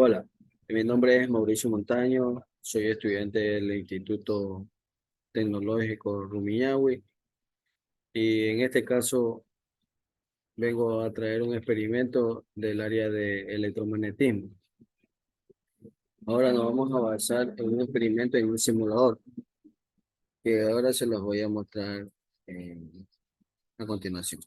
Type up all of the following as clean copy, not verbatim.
Hola, mi nombre es Mauricio Montaño, soy estudiante del Instituto Tecnológico Rumiñahui y en este caso vengo a traer un experimento del área de electromagnetismo. Ahora nos vamos a basar en un experimento en un simulador que ahora se los voy a mostrar a continuación.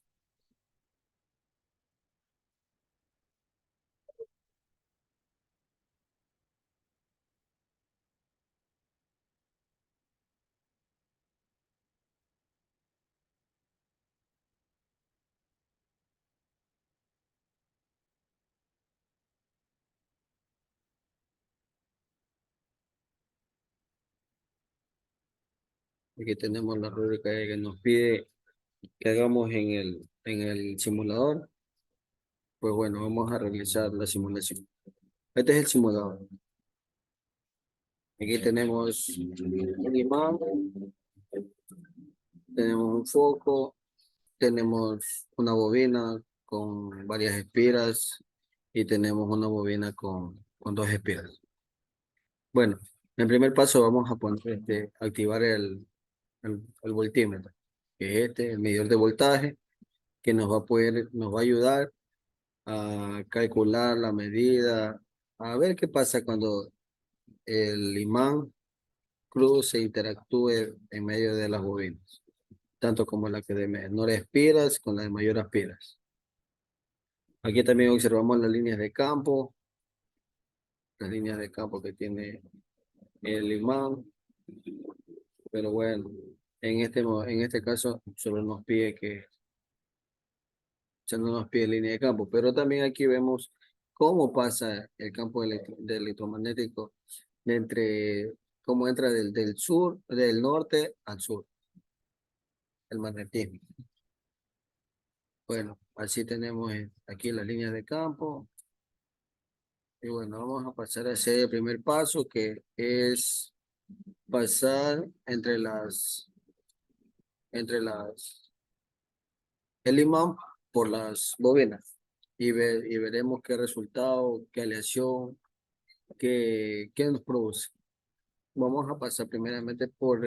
Aquí tenemos la rúbrica que nos pide que hagamos en el simulador. Pues bueno, vamos a realizar la simulación. Este es el simulador. Aquí tenemos un imán, tenemos un foco, tenemos una bobina con varias espiras y tenemos una bobina con dos espiras. Bueno, en primer paso vamos a poner, activar el voltímetro, que es el medidor de voltaje, que nos va a ayudar a calcular la medida, a ver qué pasa cuando el imán cruce e interactúe en medio de las bobinas, tanto como la que de menor espiras con la de mayor espiras. Aquí también observamos las líneas de campo que tiene el imán, pero bueno, en este caso solo nos pide que, ya no nos pide línea de campo, pero también aquí vemos cómo pasa el campo del electromagnético de entre, cómo entra del norte al sur, el magnetismo. Bueno, así tenemos aquí las líneas de campo. Y bueno, vamos a pasar a hacer el primer paso, que es pasar el imán por las bobinas y veremos qué resultado, qué aleación, qué nos produce. Vamos a pasar primeramente por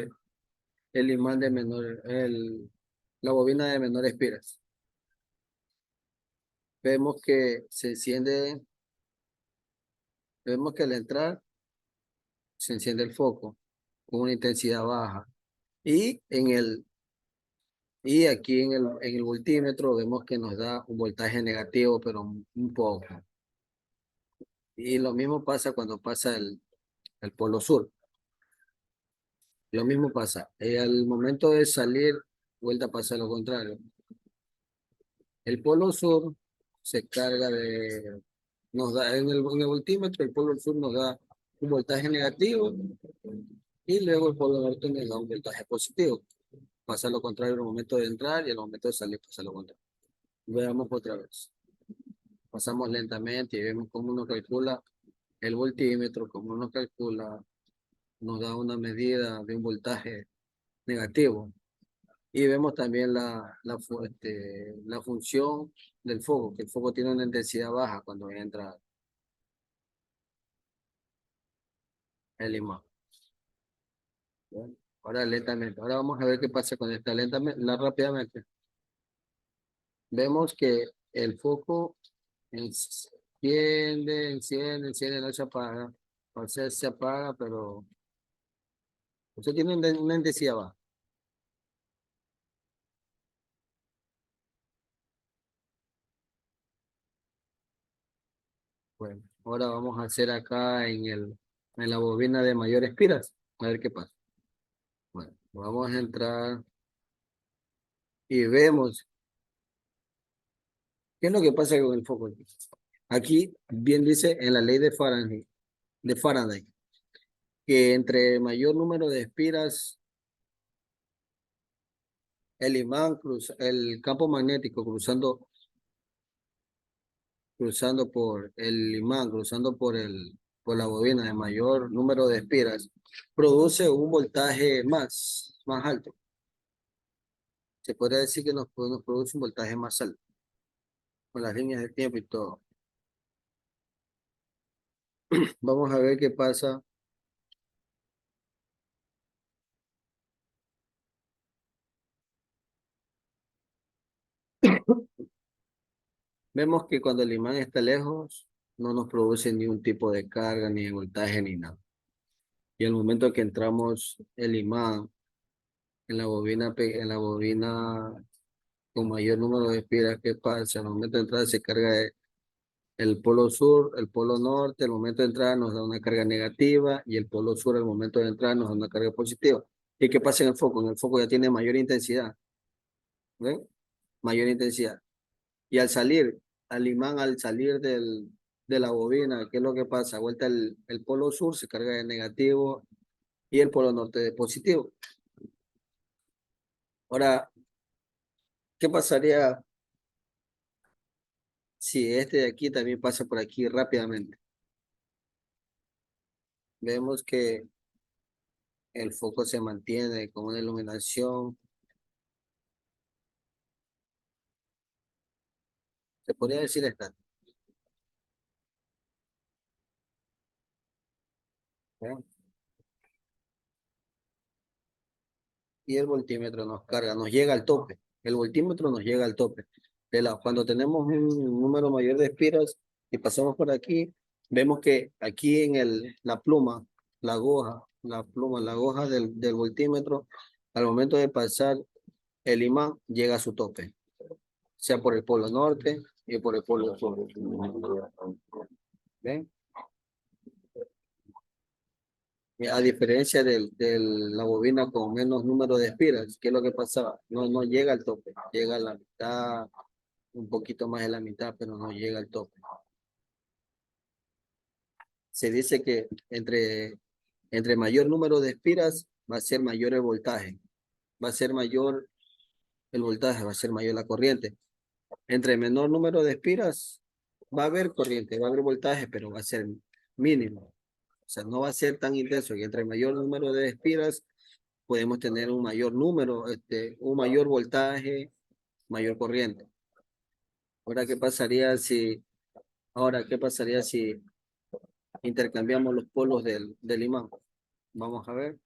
el imán de la bobina de menor espiras. Vemos que se enciende, vemos que al entrar se enciende el foco con una intensidad baja. Y aquí en el voltímetro vemos que nos da un voltaje negativo, pero un poco. Y lo mismo pasa cuando pasa el polo sur. Lo mismo pasa. Al momento de salir, vuelta a pasar lo contrario. El polo sur se carga nos da en el voltímetro, el polo sur nos da un voltaje negativo y luego el polo norte nos da un voltaje positivo. Pasa lo contrario al momento de entrar y al momento de salir pasa lo contrario. Veamos otra vez. Pasamos lentamente y vemos cómo uno calcula el voltímetro, cómo uno calcula, nos da una medida de un voltaje negativo. Y vemos también la función del foco, que el foco tiene una intensidad baja cuando entra el imán. Bueno, ahora lentamente, ahora vamos a ver qué pasa con esta rápidamente. Vemos que el foco enciende, no se apaga. O sea, se apaga, pero usted tiene una intensidad baja. Bueno, ahora vamos a hacer acá en la bobina de mayor espiras. A ver qué pasa. Bueno, vamos a entrar y vemos qué es lo que pasa con el foco. Aquí bien dice en la ley de Faraday, que entre mayor número de espiras, el campo magnético cruzando por el imán, cruzando por la bobina de mayor número de espiras, produce un voltaje más alto. Se podría decir que nos produce un voltaje más alto, con las líneas de tiempo y todo. Vamos a ver qué pasa. Vemos que cuando el imán está lejos, no nos produce ni un tipo de carga, ni de voltaje, ni nada. Y al momento que entramos el imán en la bobina, en la bobina con mayor número de espiras, ¿qué pasa? Al momento de entrar se carga el polo sur, el polo norte, al momento de entrar nos da una carga negativa y el polo sur al momento de entrar nos da una carga positiva. ¿Y qué pasa en el foco? En el foco ya tiene mayor intensidad, ¿ven? Mayor intensidad. Y al salir, al imán, al salir de la bobina, ¿qué es lo que pasa? Vuelta el polo sur se carga de negativo y el polo norte de positivo. Ahora, ¿qué pasaría si este de aquí también pasa por aquí rápidamente? Vemos que el foco se mantiene con una iluminación, se podría decir esta. ¿Eh? Y el voltímetro nos carga, nos llega al tope. El voltímetro nos llega al tope. Cuando tenemos un número mayor de espiras y pasamos por aquí, vemos que aquí en la pluma, la aguja del voltímetro, al momento de pasar el imán, llega a su tope, sea por el polo norte y por el polo sur. ¿Ven? A diferencia de la bobina con menos número de espiras, ¿qué es lo que pasaba? No llega al tope, llega a la mitad, un poquito más de la mitad, pero no llega al tope. Se dice que entre mayor número de espiras va a ser mayor el voltaje, va a ser mayor el voltaje, va a ser mayor la corriente. Entre menor número de espiras va a haber corriente, va a haber voltaje, pero va a ser mínimo. O sea, no va a ser tan intenso. Y entre mayor número de espiras podemos tener un mayor número, un mayor voltaje, mayor corriente. Ahora, ¿qué pasaría si intercambiamos los polos del imán? Vamos a ver.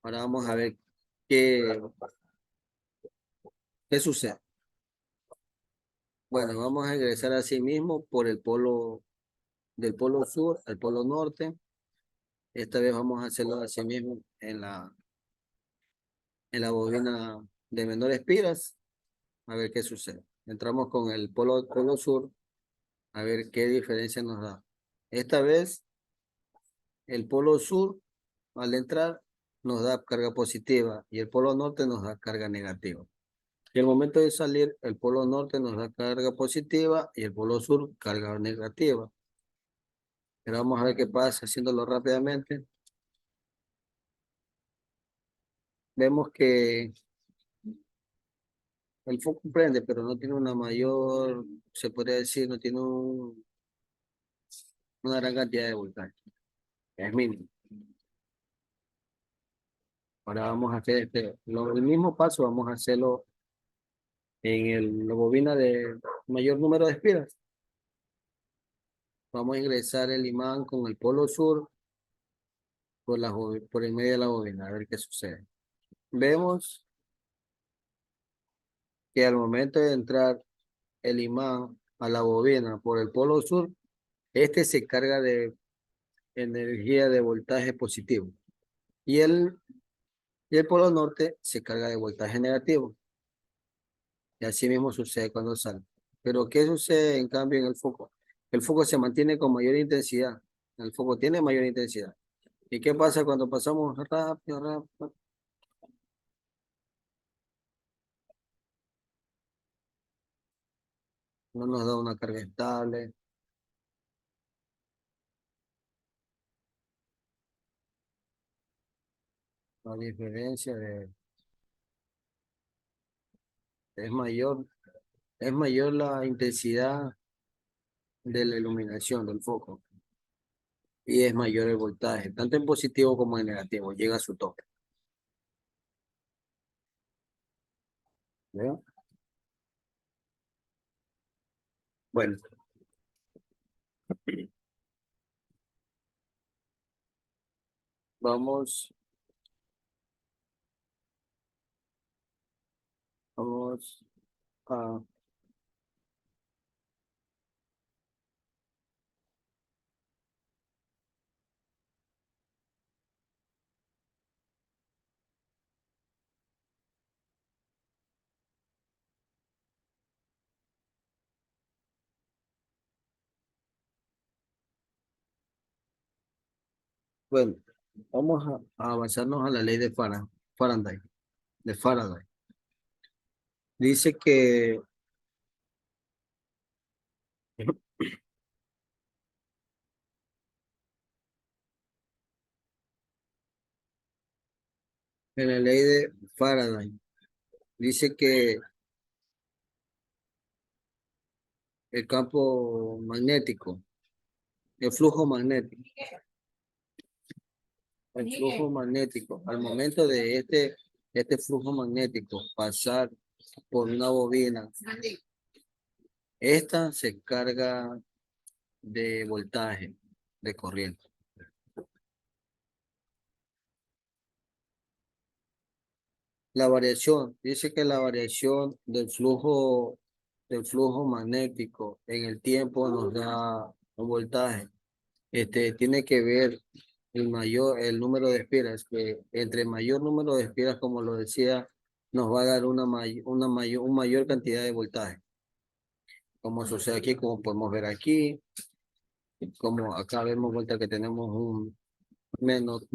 Ahora vamos a ver qué, qué sucede. Bueno, vamos a ingresar así mismo por el polo del polo sur al polo norte. Esta vez vamos a hacerlo así mismo en la bobina de menores espiras. A ver qué sucede. Entramos con el polo sur, a ver qué diferencia nos da. Esta vez el polo sur al entrar nos da carga positiva y el polo norte nos da carga negativa. Y al momento de salir, el polo norte nos da carga positiva y el polo sur carga negativa. Pero vamos a ver qué pasa haciéndolo rápidamente. Vemos que el foco prende, pero no tiene una mayor, se podría decir, no tiene una gran cantidad de voltaje. Es mínimo. Ahora vamos a hacer el mismo paso, vamos a hacerlo en la bobina de mayor número de espiras. Vamos a ingresar el imán con el polo sur por el medio de la bobina, a ver qué sucede. Vemos que al momento de entrar el imán a la bobina por el polo sur, este se carga de energía de voltaje positivo y el polo norte se carga de voltaje negativo. Y así mismo sucede cuando sale. Pero ¿qué sucede en cambio en el foco? El foco se mantiene con mayor intensidad. El foco tiene mayor intensidad. ¿Y qué pasa cuando pasamos rápido, rápido? No nos da una carga estable. La diferencia es mayor, es mayor la intensidad de la iluminación del foco y es mayor el voltaje, tanto en positivo como en negativo, llega a su tope. ¿Ya? Bueno, Vamos, vamos a, bueno, vamos a avanzarnos a la ley de Faraday, de Faraday. Dice que en la ley de Faraday, dice que el campo magnético, el flujo magnético, al momento de este flujo magnético pasar por una bobina, esta se carga de voltaje, de corriente. La variación, dice que la variación del flujo magnético en el tiempo nos da un voltaje. Tiene que ver el número de espiras, que entre mayor número de espiras, como lo decía, nos va a dar una mayor cantidad de voltaje. Como sucede aquí, como podemos ver aquí, como acá vemos vuelta que tenemos menos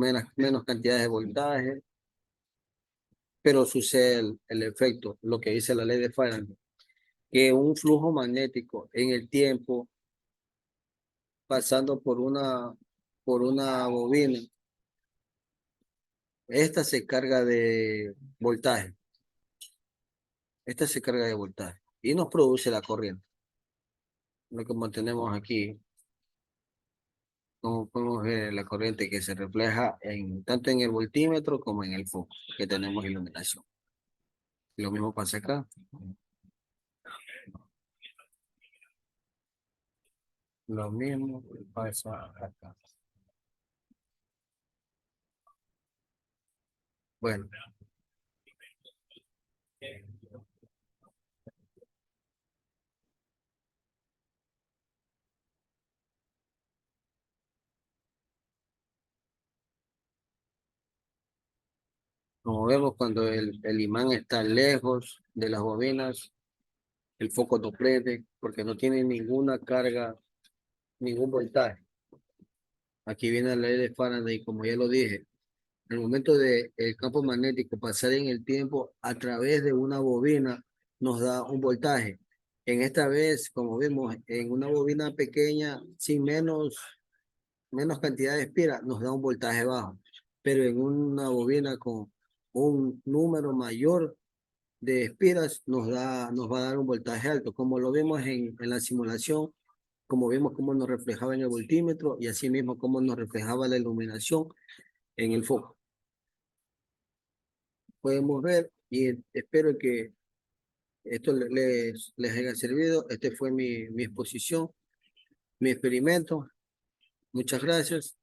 cantidad de voltaje, pero sucede el efecto, lo que dice la ley de Faraday, que un flujo magnético en el tiempo pasando por una bobina, esta se carga de voltaje, esta se carga de voltaje y nos produce la corriente. Lo que mantenemos aquí, como podemos ver la corriente que se refleja tanto en el voltímetro como en el foco, que tenemos iluminación. Lo mismo pasa acá. Lo mismo pasa acá. Bueno, como vemos, cuando el imán está lejos de las bobinas, el foco no prende porque no tiene ninguna carga, ningún voltaje. Aquí viene la ley de Faraday, como ya lo dije. En el momento de el campo magnético pasar en el tiempo a través de una bobina, nos da un voltaje. En esta vez, como vemos, en una bobina pequeña, sin menos cantidad de espiras, nos da un voltaje bajo. Pero en una bobina con un número mayor de espiras, nos va a dar un voltaje alto. Como lo vemos en la simulación, como vimos cómo nos reflejaba en el voltímetro y así mismo cómo nos reflejaba la iluminación en el foco. Podemos ver y espero que esto les haya servido. Este fue mi exposición, mi experimento. Muchas gracias.